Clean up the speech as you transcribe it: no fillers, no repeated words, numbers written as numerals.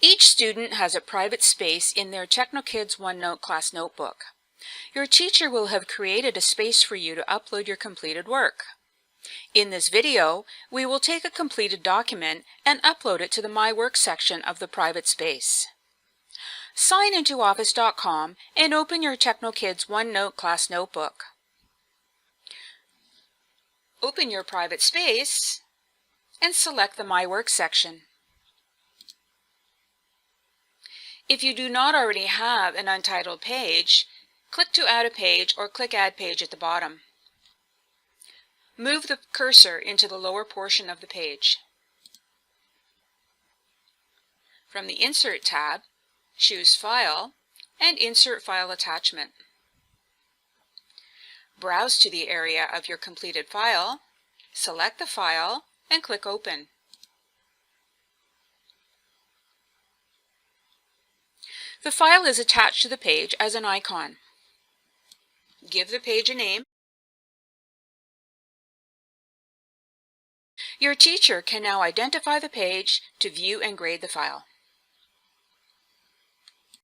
Each student has a private space in their TechnoKids OneNote Class Notebook. Your teacher will have created a space for you to upload your completed work. In this video, we will take a completed document and upload it to the My Work section of the private space. Sign into office.com and open your TechnoKids OneNote Class Notebook. Open your private space and select the My Work section. If you do not already have an untitled page, click to add a page or click Add Page at the bottom. Move the cursor into the lower portion of the page. From the Insert tab, choose File and Insert File Attachment. Browse to the area of your completed file, select the file, and click Open. The file is attached to the page as an icon. Give the page a name. Your teacher can now identify the page to view and grade the file.